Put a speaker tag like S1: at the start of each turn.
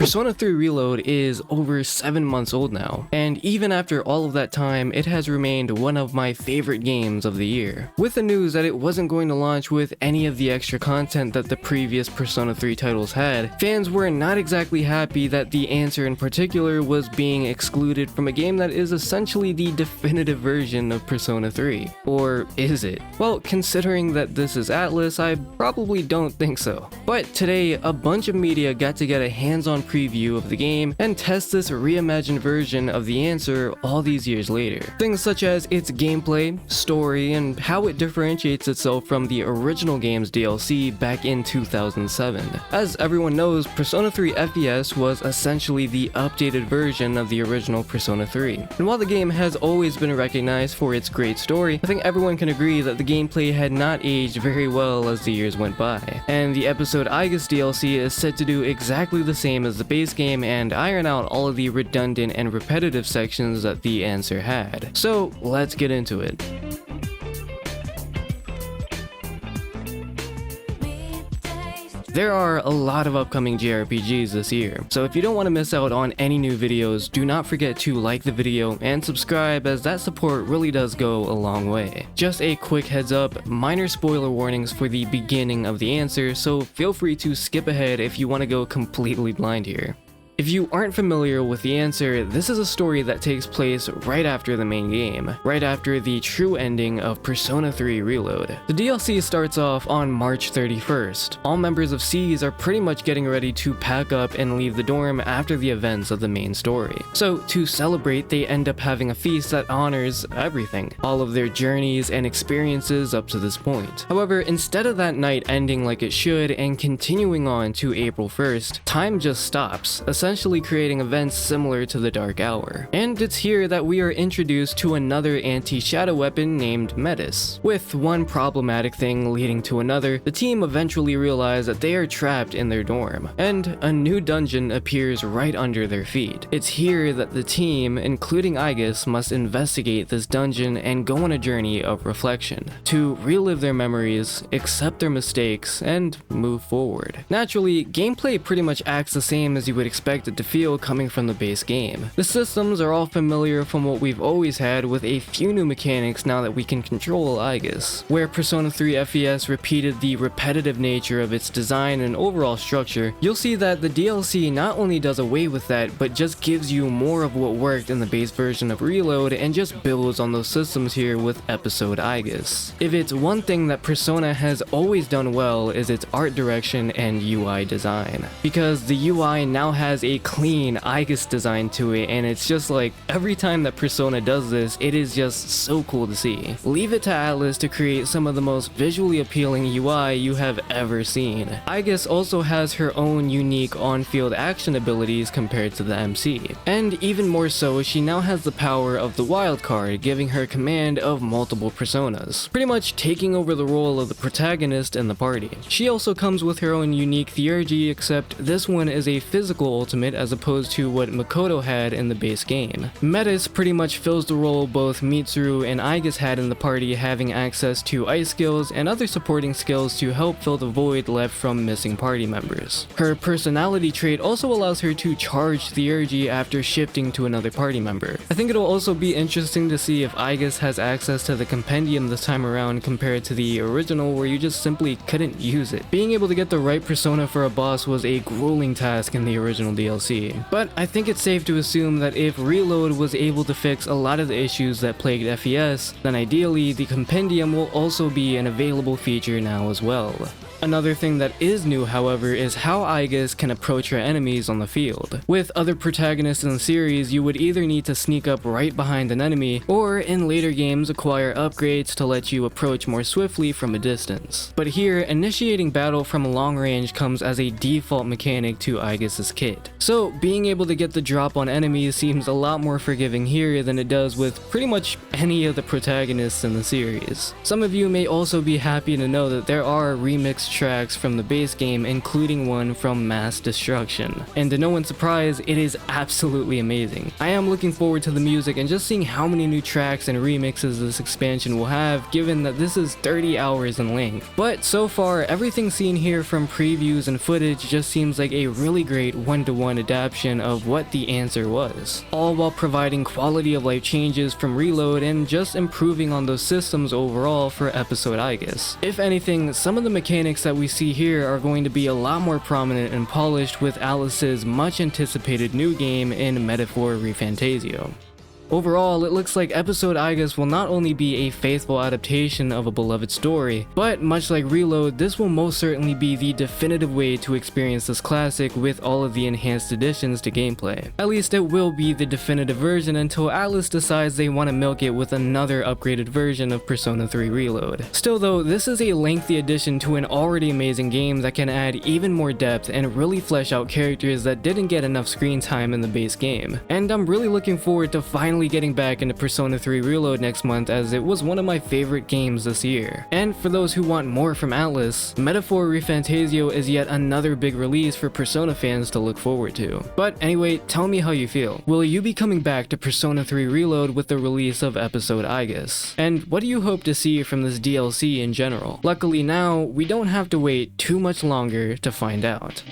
S1: Persona 3 Reload is over 7 months old now, and even after all of that time, it has remained one of my favorite games of the year. With the news that it wasn't going to launch with any of the extra content that the previous Persona 3 titles had, fans were not exactly happy that the answer in particular was being excluded from a game that is essentially the definitive version of Persona 3. Or is it? Well, considering that this is Atlus, I probably don't think so. But today, a bunch of media got to get a hands-on preview of the game and test this reimagined version of the answer all these years later. Things such as its gameplay, story, and how it differentiates itself from the original game's DLC back in 2007. As everyone knows, Persona 3 FES was essentially the updated version of the original Persona 3. And while the game has always been recognized for its great story, I think everyone can agree that the gameplay had not aged very well as the years went by. And the episode Aigis DLC is set to do exactly the same as the base game and iron out all of the redundant and repetitive sections that the answer had. So let's get into it. There are a lot of upcoming JRPGs this year, so if you don't want to miss out on any new videos, do not forget to like the video and subscribe, as that support really does go a long way. Just a quick heads up, minor spoiler warnings for the beginning of the answer, so feel free to skip ahead if you want to go completely blind here. If you aren't familiar with the answer, this is a story that takes place right after the main game, right after the true ending of Persona 3 Reload. The DLC starts off on March 31st. All members of SEES are pretty much getting ready to pack up and leave the dorm after the events of the main story. So to celebrate, they end up having a feast that honors everything, all of their journeys and experiences up to this point. However, instead of that night ending like it should and continuing on to April 1st, time just stops, essentially creating events similar to the Dark Hour. And it's here that we are introduced to another anti-shadow weapon named Metis. With one problematic thing leading to another, the team eventually realize that they are trapped in their dorm, and a new dungeon appears right under their feet. It's here that the team, including Aigis, must investigate this dungeon and go on a journey of reflection, to relive their memories, accept their mistakes, and move forward. Naturally, gameplay pretty much acts the same as you would expect it to feel coming from the base game. The systems are all familiar from what we've always had, with a few new mechanics now that we can control Aigis. Where Persona 3 FES repeated the repetitive nature of its design and overall structure, you'll see that the DLC not only does away with that, but just gives you more of what worked in the base version of Reload and just builds on those systems here with episode Aigis. If it's one thing that Persona has always done well, is its art direction and UI design. Because the UI now has a clean Aigis design to it, and it's just like every time that Persona does this, it is just so cool to see. Leave it to Atlus to create some of the most visually appealing UI you have ever seen. Aigis also has her own unique on-field action abilities compared to the MC. And even more so, she now has the power of the wild card, giving her command of multiple personas, pretty much taking over the role of the protagonist in the party. She also comes with her own unique theurgy, except this one is a physical ultimate as opposed to what Makoto had in the base game. Metis pretty much fills the role both Mitsuru and Aigis had in the party, having access to ice skills and other supporting skills to help fill the void left from missing party members. Her personality trait also allows her to charge theurgy after shifting to another party member. I think it'll also be interesting to see if Aigis has access to the compendium this time around compared to the original, where you just simply couldn't use it. Being able to get the right persona for a boss was a grueling task in the original DLC. But I think it's safe to assume that if Reload was able to fix a lot of the issues that plagued FES, then ideally the compendium will also be an available feature now as well. Another thing that is new, however, is how Aigis can approach her enemies on the field. With other protagonists in the series, you would either need to sneak up right behind an enemy, or in later games acquire upgrades to let you approach more swiftly from a distance. But here, initiating battle from a long range comes as a default mechanic to Aigis' kit. So being able to get the drop on enemies seems a lot more forgiving here than it does with pretty much any of the protagonists in the series. Some of you may also be happy to know that there are remixed guest tracks from the base game, including one from Mass Destruction. And to no one's surprise, it is absolutely amazing. I am looking forward to the music and just seeing how many new tracks and remixes this expansion will have, given that this is 30 hours in length. But so far, everything seen here from previews and footage just seems like a really great one-to-one adaptation of what the answer was, all while providing quality of life changes from Reload and just improving on those systems overall for episode Aigis. If anything, some of the mechanics that we see here are going to be a lot more prominent and polished with Atlus's much anticipated new game in Metaphor ReFantazio. Overall, it looks like episode Aigis will not only be a faithful adaptation of a beloved story, but much like Reload, this will most certainly be the definitive way to experience this classic with all of the enhanced additions to gameplay. At least it will be the definitive version until Atlus decides they want to milk it with another upgraded version of Persona 3 Reload. Still though, this is a lengthy addition to an already amazing game that can add even more depth and really flesh out characters that didn't get enough screen time in the base game. And I'm really looking forward to finally getting back into Persona 3 Reload next month, as it was one of my favorite games this year. And for those who want more from Atlus, Metaphor ReFantazio is yet another big release for Persona fans to look forward to. But anyway, tell me how you feel. Will you be coming back to Persona 3 Reload with the release of episode Aigis? And what do you hope to see from this DLC in general? Luckily now, we don't have to wait too much longer to find out.